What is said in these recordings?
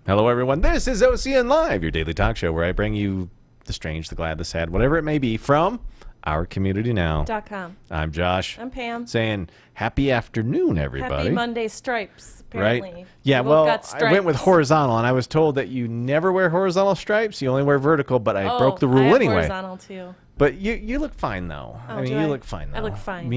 Hello, everyone. This is OCN Live, your daily talk show where I bring you the strange, the glad, the sad, whatever it may be from our community now. .com. I'm Josh. I'm Pam. Saying happy afternoon, everybody. Happy Monday stripes, apparently. Right? Yeah, We both well, got stripes. I went with horizontal, and I was told that you never wear horizontal stripes. You only wear vertical, but I broke the rule I have anyway. horizontal, too. But you look fine, though. Oh, I mean, you look fine, though. I look fine.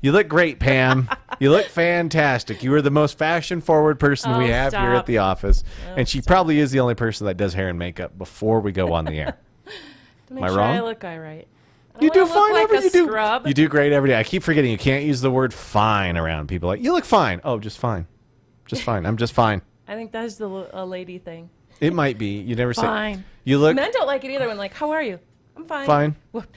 You look great, Pam. You look fantastic. You are the most fashion-forward person we have here at the office. And she probably is the only person that does hair and makeup before we go on the air. To make Am I sure wrong? I look all right. You do fine like every a scrub. You do great every day. I keep forgetting you can't use the word fine around people. Like, you look fine. Oh, just fine. Just fine. I'm just fine. I think that's a lady thing. It might be. You never say. Fine. You look Men don't like it either when like, how are you? I'm fine. fine. What?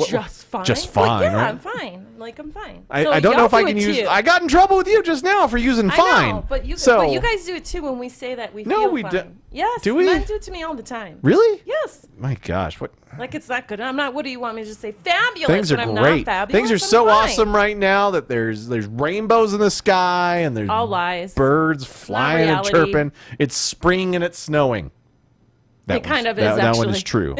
Just fine? Just fine, Well, yeah, right? I'm fine. Like, I'm fine. I don't know if I can use. I got in trouble with you just now for using fine. I know, but you guys do it too when we say that we feel we fine. don't. Yes, Do we? Men do it to me all the time. Really? Yes. My gosh, what? Like it's not good. I'm not. What do you want me to just say? Fabulous. Things are when I'm great. Not fabulous, Things are I'm so fine. awesome right now that there's rainbows in the sky and there's All lies. birds flying and reality. chirping. It's spring and it's snowing. It kind of is, That one actually. is true.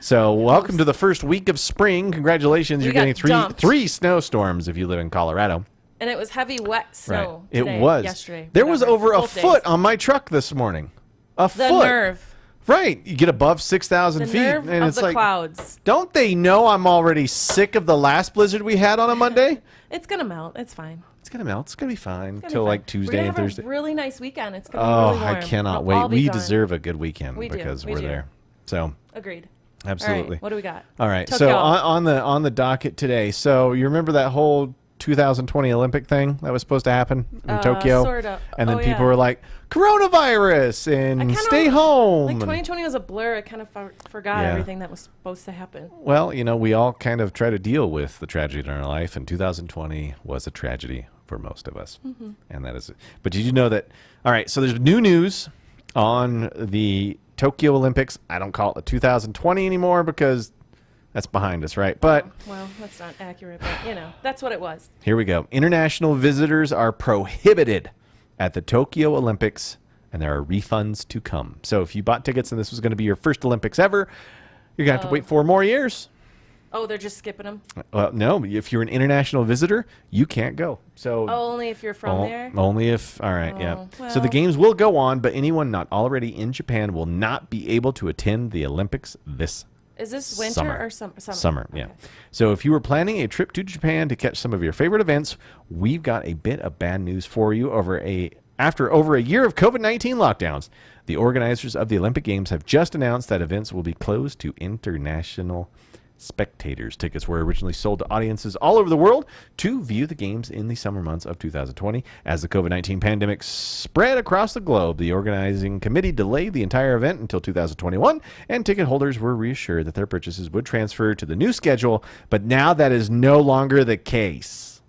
So welcome to the first week of spring. Congratulations. You're got getting dumped. three snowstorms if you live in Colorado. And it was heavy, wet snow. It today, was. yesterday. There was whatever, over a both foot days. on my truck this morning. A The foot. nerve. Right. You get above 6,000 The feet. nerve and of it's the like, clouds. don't they know I'm already sick of the last blizzard we had on a Monday? It's gonna melt. It's fine. It's going to melt. It's going to be fine It's gonna until be like fine. Tuesday We're and gonna Thursday. have a really nice weekend. It's gonna Oh, be really warm. I cannot We'll all wait. be We gone. deserve a good weekend We do. because We we're do. there. So, Agreed. absolutely. All right, what do we got? All right. Tokyo. So on the docket today. So you remember that whole 2020 Olympic thing that was supposed to happen in Tokyo? Sort of. And then Oh, people yeah. were like, coronavirus and stay home. Like and- 2020 was a blur. I kind of forgot Yeah. everything that was supposed to happen. Well, we all kind of try to deal with the tragedy in our life, and 2020 was a tragedy for most of us. Mm-hmm. And that is it. But did you know that? All right, so there's new news on the Tokyo Olympics. I don't call it the 2020 anymore because that's behind us, right? But Well, that's not accurate, but that's what it was. here we go. International visitors are prohibited at the Tokyo Olympics, and there are refunds to come. So if you bought tickets and this was going to be your first Olympics ever, you're going to have to wait 4 more years. Oh, they're just skipping them? No, if you're an international visitor, you can't go. So Only if you're from there? only if, all right, yeah. Oh, So the well. games will go on, but anyone not already in Japan will not be able to attend the Olympics this Is this winter summer. or summer? Summer, yeah. Okay. So if you were planning a trip to Japan to catch some of your favorite events, we've got a bit of bad news for you. After over a year of COVID-19 lockdowns, the organizers of the Olympic Games have just announced that events will be closed to international spectators. Tickets were originally sold to audiences all over the world to view the games in the summer months of 2020. As the COVID-19 pandemic spread across the globe, the organizing committee delayed the entire event until 2021, and ticket holders were reassured that their purchases would transfer to the new schedule, but now that is no longer the case.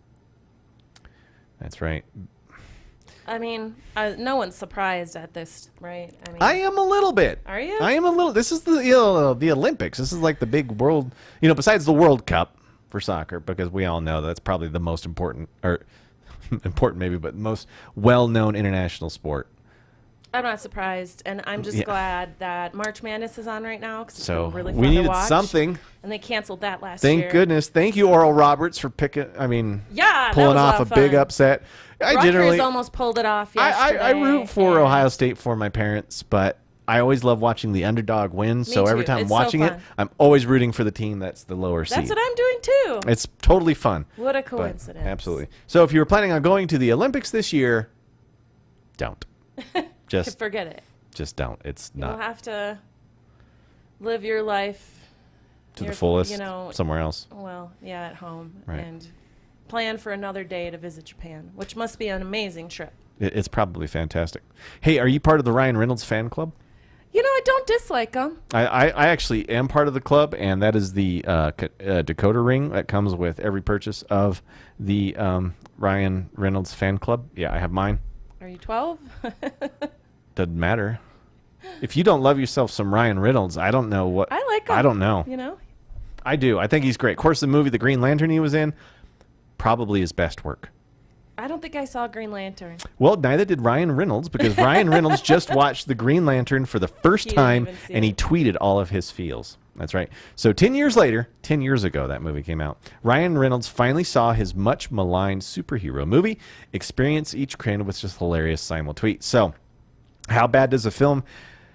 That's right. I mean, no one's surprised at this, right? I am a little bit. Are you? I am a little. This is the Olympics. This is like the big world, besides the World Cup for soccer, because we all know that's probably the most important, or important maybe, but most well-known international sport. I'm not surprised, and I'm just Yeah. glad that March Madness is on right now because it's So been really fun we to needed watch. something. And they canceled that last year. Thank goodness. Thank you, Oral Roberts, for Yeah, that pulling was a off lot a of big fun. upset. I Rutgers generally, almost pulled it off I yesterday. root for and Ohio State for my parents, but I always love watching the underdog win. So every too. time I'm It's so watching it, fun. I'm always rooting for the team that's the lower seed. That's what I'm doing too. It's totally fun. What a But coincidence. absolutely. So if you were planning on going to the Olympics this year, don't. Just Forget it. don't. It's You'll not have to live your life to the fullest somewhere somewhere else. Well, yeah, at home Right. and plan for another day to visit Japan, which must be an amazing trip. It's probably fantastic. Hey, are you part of the Ryan Reynolds fan club? I don't dislike them. I actually am part of the club, and that is the Dakota ring that comes with every purchase of the Ryan Reynolds fan club. Yeah, I have mine. Are you 12? Doesn't matter. If you don't love yourself some Ryan Reynolds, I don't know what. I like him. I don't know. I I do. I think he's great. Of course, the movie The Green Lantern he was in, probably his best work. I don't think I saw Green Lantern. Well, neither did Ryan Reynolds, because Ryan Reynolds just watched the Green Lantern for the first He didn't time, even see and he it. tweeted all of his feels. That's right. So 10 years later, 10 years ago that movie came out, Ryan Reynolds finally saw his much maligned superhero movie. Experience each crane with just hilarious simul tweet. So how bad does a film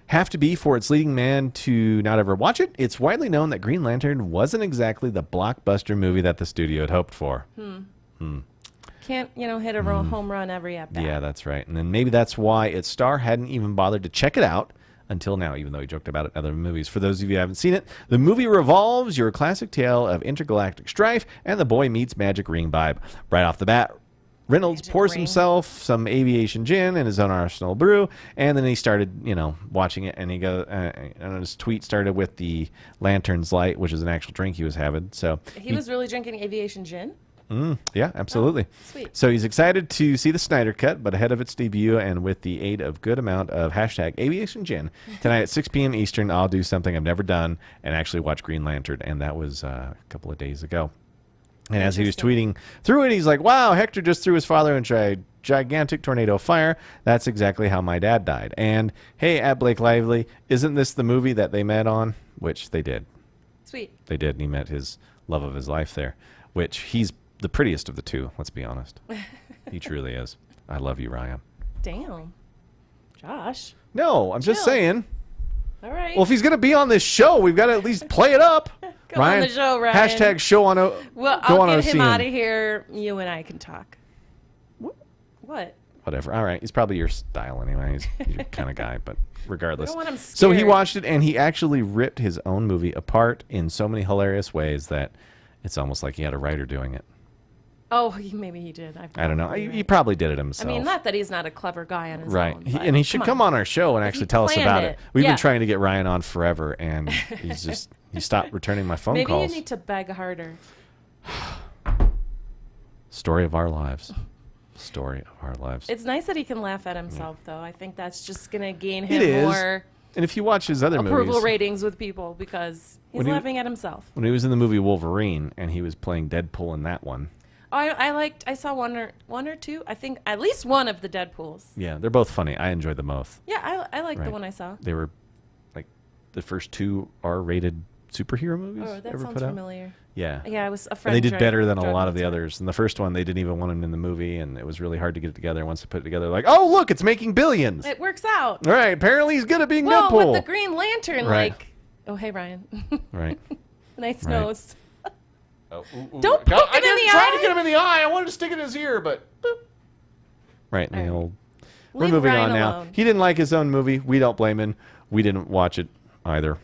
have to be for its leading man to not ever watch it? It's widely known that Green Lantern wasn't exactly the blockbuster movie that the studio had hoped for. Can't, hit a home run every at bat. Yeah, that's right. And then maybe that's why its star hadn't even bothered to check it out until now, even though he joked about it in other movies. For those of you who haven't seen it, the movie revolves your classic tale of intergalactic strife and the boy meets magic ring vibe. Right off the bat, Reynolds Magic pours ring. himself some aviation gin and his own arsenal brew, and then he started, watching it, and he goes, and his tweet started with the Lantern's Light, which is an actual drink he was having. So He was really drinking aviation gin? yeah, absolutely. Sweet. So he's excited to see the Snyder Cut, but ahead of its debut and with the aid of good amount of hashtag Aviation Gin, tonight at 6 p.m. Eastern, I'll do something I've never done and actually watch Green Lantern, and that was a couple of days ago. And as he was tweeting through it, he's like, wow, Hector just threw his father into a gigantic tornado of fire. That's exactly how my dad died. And hey, at Blake Lively, isn't this the movie that they met on? Which they did. Sweet. They did, and he met his love of his life there, which he's the prettiest of the two, let's be honest. He truly is. I love you, Ryan. Damn. Josh. No, I'm just Chill. saying. All right. Well, if he's going to be on this show, we've got to at least play it up. Go on the show, Ryan. Hashtag show on Well, go I'll on get him OCN. out of here. You and I can talk. What? Whatever. All right. He's probably your style anyway. He's your kind of guy, but regardless. I don't want him So he scared. watched it, and he actually ripped his own movie apart in so many hilarious ways that it's almost like he had a writer doing it. Oh, maybe he did. I don't know. probably He right. probably did it himself. I mean, not that he's not a clever guy on his Right. own. And he should come on our show and If actually he tell us planned about it. it. We've Yeah. been trying to get Ryan on forever, and he stopped returning my phone Maybe calls. you need to beg harder. Story of our lives. Story of our lives. It's nice that he can laugh at himself, though. I think that's just going to gain It him is. more And if you watch his other approval movies, ratings with people because he's When he- laughing at himself. when he was in the movie Wolverine and he was playing Deadpool in that one. Oh, I saw one or two. I think at least one of the Deadpools. Yeah, they're both funny. I enjoyed them both. Yeah, I like the Right. one I saw. They were like the first two R-rated superhero movies Oh, that ever sounds put out. familiar. Yeah. Yeah, I was a And friend. they did drug- better than a drug lot of the into it. others. In the first one, they didn't even want him in the movie, and it was really hard to get it together. Once they put it together, like, oh, look, it's making billions. It works out. All right, apparently he's good at being Well, Deadpool. with the Green Lantern, Right. like, oh hey Ryan, Right. nice Right. nose. Oh, Don't poke I him in didn't the try eye. to get him in the eye. I wanted to stick it in his ear, but boop. Right, and the All right. old. We're Leave moving Ryan on now. alone. He didn't like his own movie. We don't blame him. We didn't watch it either.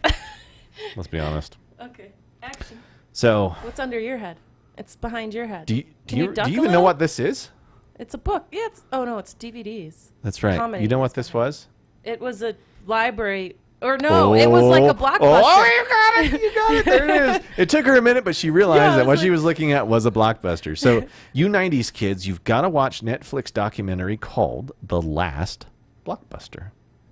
Let's be honest. Okay, action. So, What's under your head? It's behind your head. do you, Can you duck do a you even know little? what this is? It's a book. Yeah, it's it's DVDs. That's right. Comedy You know what that's this was? It was a library, or no, it was like a Blockbuster. Oh, you got it! You got it! There it is. It took her a minute, but she realized Yeah, I that was what she like- was looking at was a Blockbuster. So, you 90s kids, you've got to watch Netflix documentary called The Last Blockbuster.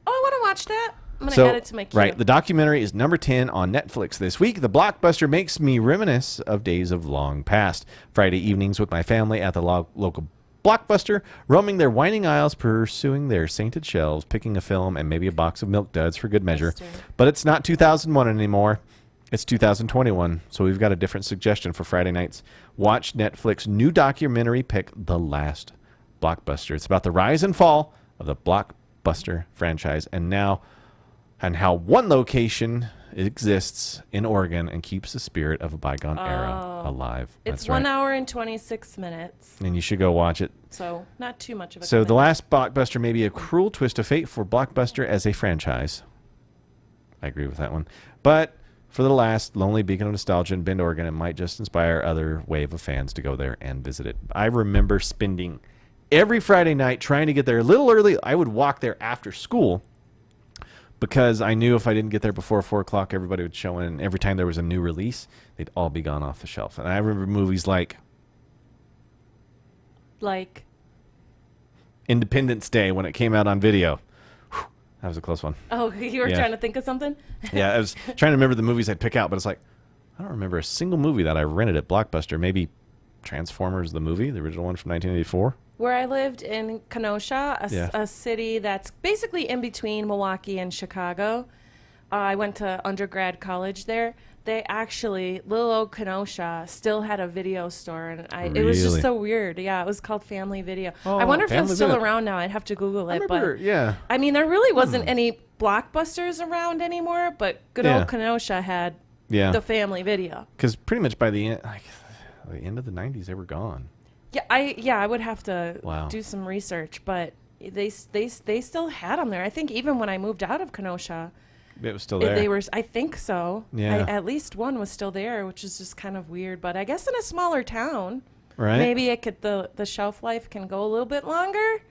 Oh, I want to watch that. I'm gonna So, add it to my queue. right, the documentary is number 10 on Netflix this week. The Blockbuster makes me reminisce of days of long past. Friday evenings with my family at the local Blockbuster, roaming their winding aisles, pursuing their sainted shelves, picking a film and maybe a box of Milk Duds for good measure. Mister. But it's not 2001 anymore. It's 2021, so we've got a different suggestion for Friday nights. Watch Netflix new documentary pick, The Last Blockbuster. It's about the rise and fall of the Blockbuster franchise, and how one location exists in Oregon and keeps the spirit of a bygone era alive. It's That's 1 right. hour and 26 minutes, And you should go watch it. so not too much of a. So The commitment. Last Blockbuster may be a cruel twist of fate for Blockbuster as a franchise. I agree with that one. But for the last lonely beacon of nostalgia in Bend, Oregon, it might just inspire other wave of fans to go there and visit it. I remember spending every Friday night trying to get there a little early. I would walk there after school because I knew if I didn't get there before 4 o'clock, everybody would show in. And every time there was a new release, they'd all be gone off the shelf. And I remember movies like like Independence Day when it came out on video. Whew, that was a close one. oh, you were Yeah. trying to think of something. Yeah, I was trying to remember the movies I'd pick out, but it's like, I don't remember a single movie that I rented at Blockbuster. Maybe Transformers, the movie, the original one from 1984. Where I lived in Kenosha, a city that's basically in between Milwaukee and Chicago. I went to undergrad college there. They actually, little old Kenosha, still had a video store, and it was just so weird. Yeah, it was called Family Video. I wonder if it's still around now. I'd have to Google it. I mean, there really wasn't any Blockbusters around anymore, but good old Kenosha had the Family Video. Because pretty much by the end of the 90s, they were gone. I would have to do some research, but they still had them there. I think even when I moved out of Kenosha, it was still there. They were, I think so. Yeah. At least one was still there, which is just kind of weird. But I guess in a smaller town, right? Maybe it could the shelf life can go a little bit longer.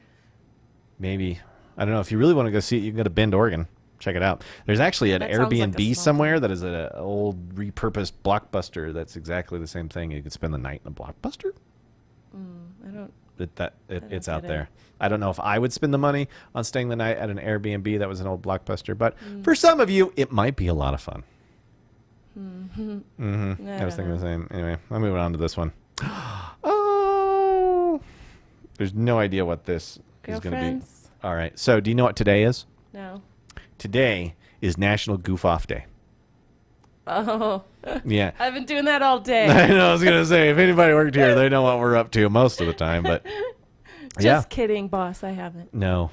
Maybe. I don't know. If you really want to go see it, you can go to Bend, Oregon. Check it out. There's actually an Airbnb somewhere that is an old repurposed Blockbuster that's exactly the same thing. You could spend the night in a Blockbuster. I don't. It's out there. I don't know if I would spend the money on staying the night at an Airbnb that was an old Blockbuster, but for some of you, it might be a lot of fun. I was thinking the same. Anyway, I'm moving on to this one. Oh, there's no idea what this is going to be. All right. So, do you know what today is? No. Today is National Goof Off Day. Oh. Yeah. I've been doing that all day. I know. I was going to say, if anybody worked here, they know what we're up to most of the time, but. Just kidding, boss. I haven't. No.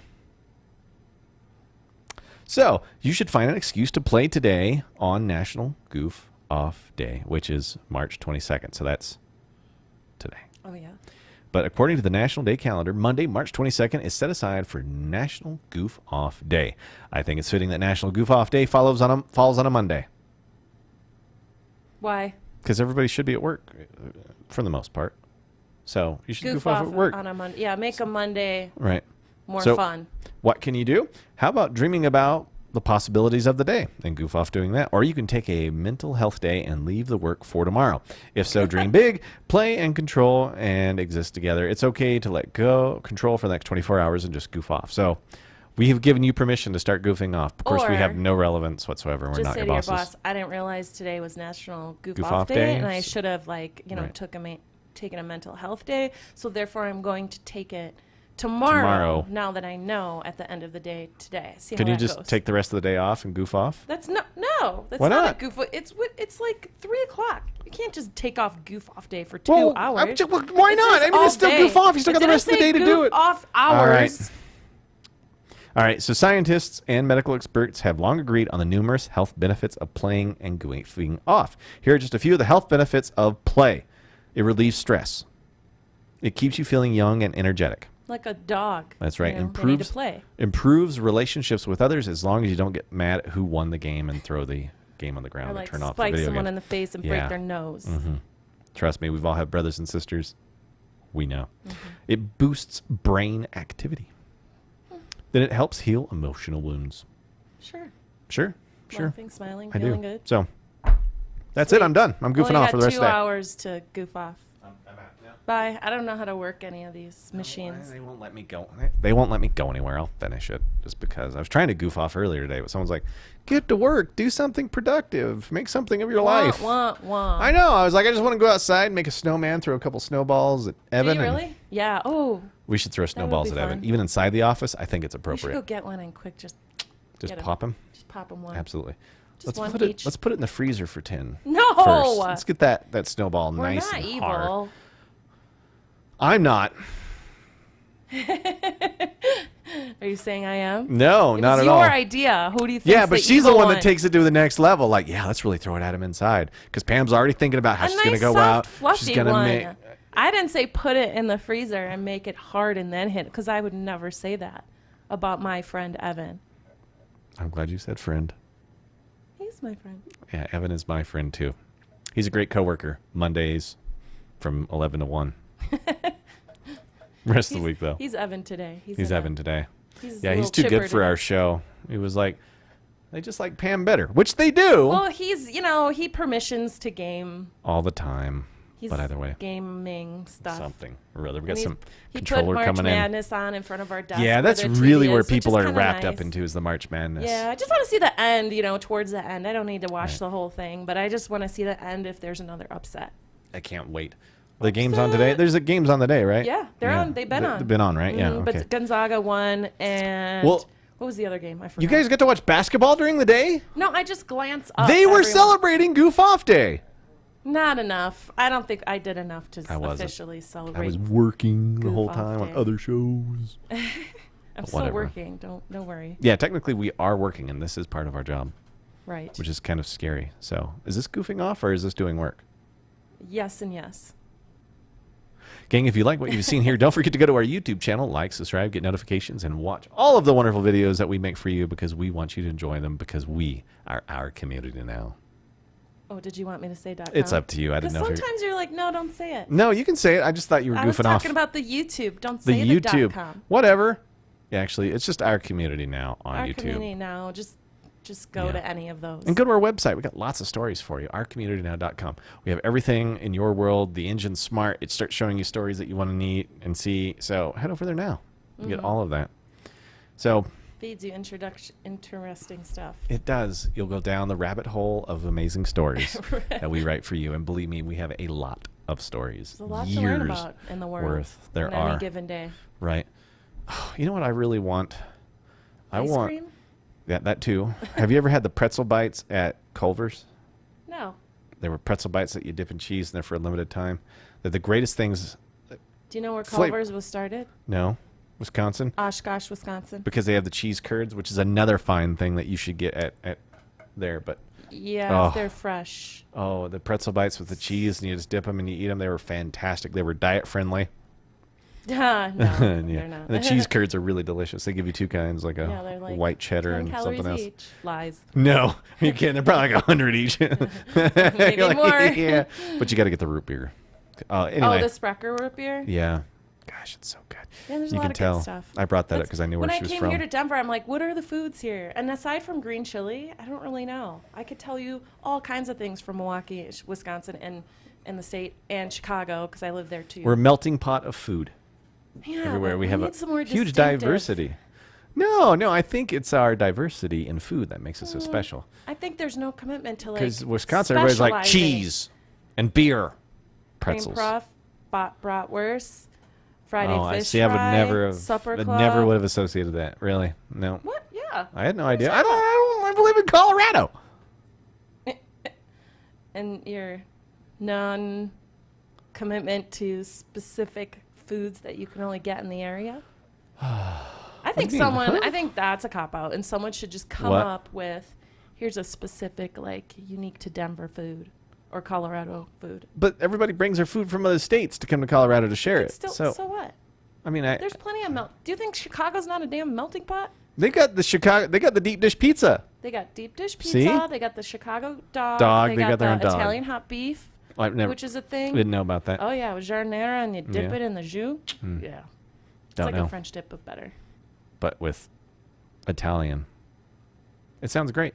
So, you should find an excuse to play today on National Goof Off Day, which is March 22nd. So, that's today. Oh, yeah. But according to the National Day calendar, Monday, March 22nd is set aside for National Goof Off Day. I think it's fitting that National Goof Off Day falls on a Monday. Why? Because everybody should be at work for the most part. So you should goof off at work on a Monday. Yeah, make a Monday more so fun. What can you do? How about dreaming about the possibilities of the day and goof off doing that? Or you can take a mental health day and leave the work for tomorrow. If so, dream big, play and control and exist together. It's okay to let go, control for the next 24 hours and just goof off. So we have given you permission to start goofing off. Of course, we have no relevance whatsoever. We're not your bosses. Just say to your boss, I didn't realize today was National Goof Off Day, and I should have, taken a mental health day, so therefore I'm going to take it tomorrow. Now that I know at the end of the day today. See Can how you just goes. take the rest of the day off and goof off? That's no. That's Why not not? a goof. It's like 3:00. You can't just take off goof off day for 2 hours. Why not? I mean, it's still goof off. You still got the rest of the day to do it. Off hours. All right. So scientists and medical experts have long agreed on the numerous health benefits of playing and goofing off. Here are just a few of the health benefits of play. It relieves stress. It keeps you feeling young and energetic. Like a dog. That's right. They need to play. Improves relationships with others as long as you don't get mad at who won the game and throw the game on the ground and turn off the video game. Spike someone in the face and break their nose. Trust me, we've all had brothers and sisters. We know. It boosts brain activity. Then it helps heal emotional wounds. Sure. Laughing, smiling, feeling good. So that's it. I'm done. I'm goofing off for the rest of the day. 2 hours to goof off. Bye. I don't know how to work any of these machines. They won't let me go. They won't let me go anywhere. I'll finish it just because I was trying to goof off earlier today, but someone's like, "Get to work. Do something productive. Make something of your life." I know. I was like, I just want to go outside and make a snowman, throw a couple snowballs at Evan. Do you really? Yeah. Oh. We should throw snowballs at Evan, even inside the office. I think it's appropriate. We should go get one and quick just pop him. Just pop him one. Absolutely. Just let's one each. Let's put it in the freezer for 10. No. First. Let's get that snowball nice and evil. hard. I'm not. Are you saying I am? No, not at all. It's your idea. Who do you think? Yeah, but she's the one that takes it to the next level. Like, yeah, let's really throw it at him inside. Because Pam's already thinking about how she's going to go out. She's going to make. I didn't say put it in the freezer and make it hard and then hit. Because I would never say that about my friend Evan. I'm glad you said friend. He's my friend. Yeah, Evan is my friend too. He's a great coworker. Mondays from 11 to 1. Rest of the week, though. He's Evan today. He's Evan today. He's too good for our show. He was like, they just like Pam better, which they do. Well, he permissions to game. All the time. But either way. Gaming stuff. Something or other. We got some controller coming in. He put March Madness on in front of our desk. Yeah, that's really where people are wrapped up into is the March Madness. Yeah, I just want to see the end, towards the end. I don't need to watch the whole thing, but I just want to see the end if there's another upset. I can't wait. The games on today? There's a games on the day, right? Yeah, they're on. They've been on. They've been on, right? Yeah, okay. But Gonzaga won, and what was the other game? I forgot. You guys get to watch basketball during the day? No, I just glance up. They were celebrating Goof Off Day. Not enough. I don't think I did enough to officially celebrate. I was working the whole time on other shows. I'm still working. Don't worry. Yeah, technically we are working, and this is part of our job. Right. Which is kind of scary. So, is this goofing off or is this doing work? Yes and yes. Gang, if you like what you've seen here, don't forget to go to our YouTube channel, like, subscribe, get notifications, and watch all of the wonderful videos that we make for you because we want you to enjoy them because we are our community now. Oh, did you want me to say .com? It's up to you. I didn't know. Sometimes you're like, no, don't say it. No, you can say it. I just thought you were goofing off. I was talking about the YouTube. Don't say the YouTube. .com. Whatever. Yeah, actually, it's just our community now on YouTube. Our community now. Just go to any of those. And go to our website. We got lots of stories for you. Ourcommunitynow.com. We have everything in your world. The engine's smart. It starts showing you stories that you want to need and see. So head over there now. You get all of that. So feeds you interesting stuff. It does. You'll go down the rabbit hole of amazing stories that we write for you. And believe me, we have a lot of stories. There's a lot to learn about in the world. There are. Any given day. Right. You know what I really want? Ice cream? Yeah, that too. Have you ever had the pretzel bites at Culver's? No. They were pretzel bites that you dip in cheese and they're for a limited time. They're the greatest things. Do you know where Culver's was started? No. Wisconsin? Oshkosh, Wisconsin. Because they have the cheese curds, which is another fine thing that you should get at there. But yeah, if they're fresh. Oh, the pretzel bites with the cheese and you just dip them and you eat them. They were fantastic. They were diet friendly. No, they're not. And the cheese curds are really delicious. They give you two kinds, like a white cheddar and something else. Each. Lies. No, you can't. They're probably like 100 each. Maybe more. Yeah, but you got to get the root beer. Anyway. Oh, the Sprecher root beer? Yeah. Gosh, it's so good. Yeah, there's a lot of good stuff. I brought that up because I knew where she was from. When I came here to Denver, I'm like, what are the foods here? And aside from green chili, I don't really know. I could tell you all kinds of things from Milwaukee, Wisconsin, and the state, and Chicago, because I live there too. We're a melting pot of food. Yeah, everywhere we have a huge distinctive diversity. No, I think it's our diversity in food that makes it so special. I think there's no commitment to because Wisconsin, everybody's like cheese and beer, pretzels, cream puff, bratwurst, Friday fish see, fry, supper club. I never would have associated that. Really, no. What? Yeah. I had no idea. I believe in Colorado. And your non-commitment to specific foods that you can only get in the area? I think that's a cop-out, and someone should just come up with, here's a specific, unique to Denver food or Colorado food. But everybody brings their food from other states to come to Colorado to share it. So what? I mean, there's plenty of Do you think Chicago's not a damn melting pot? They got the deep dish pizza. They got deep dish pizza. See? They got the Chicago dog. They got their own Italian hot beef. Which is a thing. Didn't know about that. Oh, yeah. With giardiniera, and you dip it in the jus. Yeah. It's like a French dip, but better. But with Italian. It sounds great.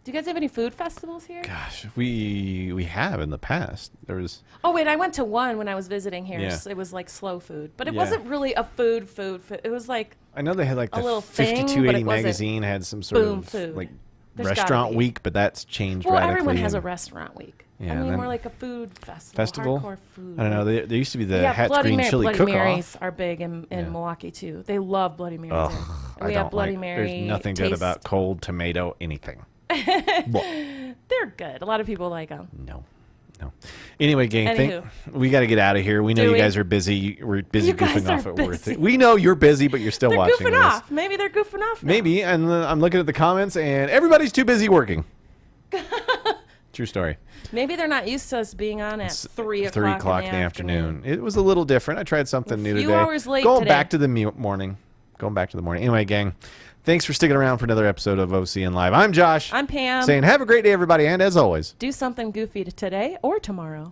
Do you guys have any food festivals here? Gosh, we have in the past. There was... Oh, wait. I went to one when I was visiting here. Yeah. So it was like slow food. But it wasn't really a food. It was like I know they had like the little 5280 magazine had some sort of food. Like restaurant week, but that's changed radically. Well, everyone has a restaurant week. Yeah, I mean, more like a food festival. Hardcore food. I don't know. There used to be the Hatch Green Chili Cook-Off. Bloody Marys are big in Milwaukee, too. They love Bloody Marys. We have Bloody Mary. There's nothing good about cold tomato anything. They're good. A lot of people like them. No. Anyway, gang, we got to get out of here. We know you guys are busy. We're busy goofing off at work. We know you're busy, but you're still watching this. They're goofing off. Maybe they're goofing off now. Maybe. And I'm looking at the comments, and everybody's too busy working. True story. Maybe they're not used to us being on at 3 o'clock, 3 o'clock in the afternoon. It was a little different. I tried something new today. A few hours late Going back to the morning. Anyway, gang, thanks for sticking around for another episode of OCN Live. I'm Josh. I'm Pam. Saying have a great day, everybody, and as always, do something goofy today or tomorrow.